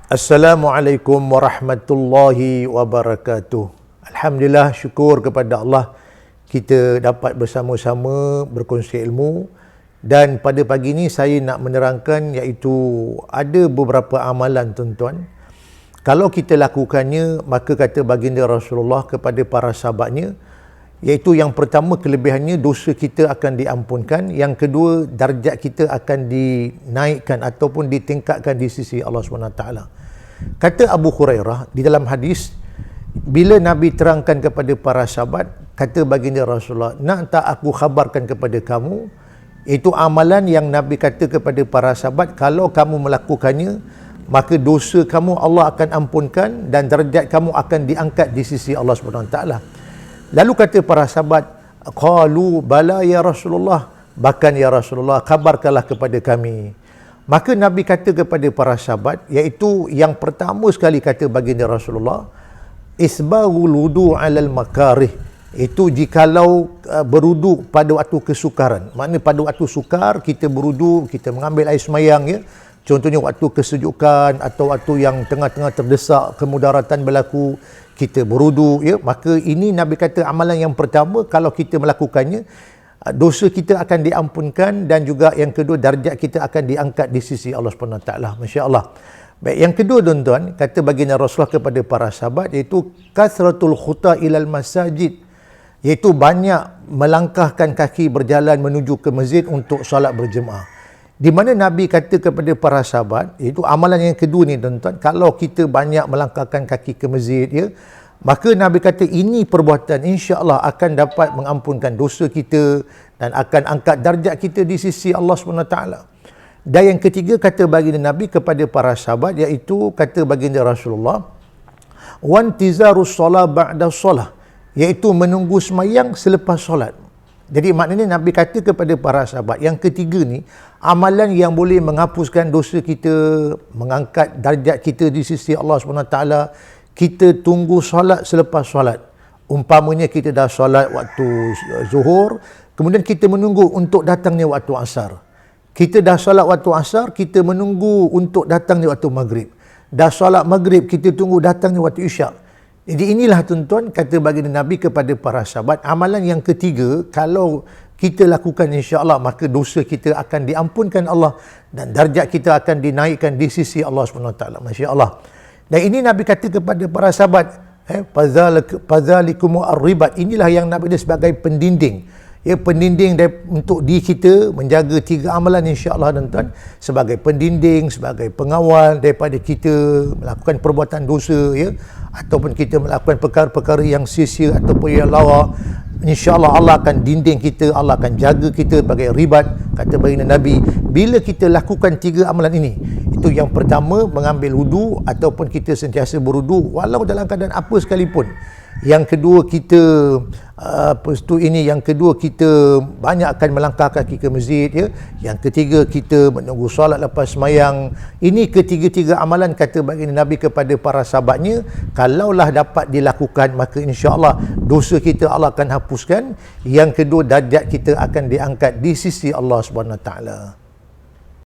Assalamualaikum warahmatullahi wabarakatuh. Alhamdulillah, syukur kepada Allah kita dapat bersama-sama berkongsi ilmu. Dan pada pagi ini saya nak menerangkan iaitu ada beberapa amalan tuan-tuan. Kalau kita lakukannya, maka kata baginda Rasulullah kepada para sahabatnya, iaitu yang pertama kelebihannya dosa kita akan diampunkan, yang kedua darjat kita akan dinaikkan ataupun ditingkatkan di sisi Allah SWT. Kata Abu Hurairah di dalam hadis, bila Nabi terangkan kepada para sahabat, kata baginda Rasulullah, nak tak aku khabarkan kepada kamu, itu amalan yang Nabi kata kepada para sahabat, kalau kamu melakukannya, maka dosa kamu Allah akan ampunkan dan darjat kamu akan diangkat di sisi Allah SWT. Lalu kata para sahabat, qalu bala ya Rasulullah, bahkan ya Rasulullah, khabarkanlah kepada kami. Maka Nabi kata kepada para sahabat, iaitu yang pertama sekali kata baginda Rasulullah, isbaghul wudu' alal makarih. Itu jikalau berudu pada waktu kesukaran. Maknanya pada waktu sukar kita berudu, kita mengambil air semayang, ya. Contohnya waktu kesejukan atau waktu yang tengah-tengah terdesak, kemudaratan berlaku, kita berudu, ya. Maka ini Nabi kata amalan yang pertama, kalau kita melakukannya, dosa kita akan diampunkan dan juga yang kedua darjat kita akan diangkat di sisi Allah SWT. Masya Allah. Baik, yang kedua tuan-tuan, kata baginda Rasulullah kepada para sahabat, iaitu kasratul khuta ilal masajid, iaitu banyak melangkahkan kaki berjalan menuju ke masjid untuk solat berjemaah. Di mana Nabi kata kepada para sahabat, iaitu amalan yang kedua ni tuan-tuan, kalau kita banyak melangkahkan kaki ke masjid, ya, maka Nabi kata ini perbuatan insya-Allah akan dapat mengampunkan dosa kita dan akan angkat darjat kita di sisi Allah SWT. Dan yang ketiga kata baginda Nabi kepada para sahabat, iaitu kata baginda Rasulullah, wantizarus solah ba'da solah, iaitu menunggu semayang selepas solat. Jadi maknanya Nabi kata kepada para sahabat, yang ketiga ni amalan yang boleh menghapuskan dosa kita, mengangkat darjat kita di sisi Allah SWT. Kita tunggu solat selepas solat. Umpamanya kita dah solat waktu zuhur, kemudian kita menunggu untuk datangnya waktu asar. Kita dah solat waktu asar, kita menunggu untuk datangnya waktu maghrib. Dah solat maghrib, kita tunggu datangnya waktu isyak. Jadi inilah tuan-tuan kata baginda Nabi kepada para sahabat, amalan yang ketiga kalau kita lakukan insya-Allah, maka dosa kita akan diampunkan Allah dan darjat kita akan dinaikkan di sisi Allah SWT. Masya-Allah. Dan ini Nabi kata kepada para sahabat, fadzalikum ar-ribat, inilah yang Nabi dia sebagai pendinding, ya, pendinding untuk diri kita menjaga tiga amalan insya-Allah tuan-tuan, sebagai pendinding, sebagai pengawal daripada kita melakukan perbuatan dosa, ya, ataupun kita melakukan perkara-perkara yang sia-sia ataupun yang lawa. InsyaAllah Allah akan dinding kita, Allah akan jaga kita sebagai ribat. Kata baginda Nabi, bila kita lakukan tiga amalan ini, itu yang pertama mengambil wudu ataupun kita sentiasa berudu walau dalam keadaan apa sekalipun. Yang kedua kita yang kedua kita banyak akan melangkah kaki ke masjid, ya. Yang ketiga kita menunggu solat lepas semayang. Ini ketiga-tiga amalan kata baginda Nabi kepada para sahabatnya, kalaulah dapat dilakukan maka insya-Allah dosa kita Allah akan hapuskan. Yang kedua darjat kita akan diangkat di sisi Allah SWT.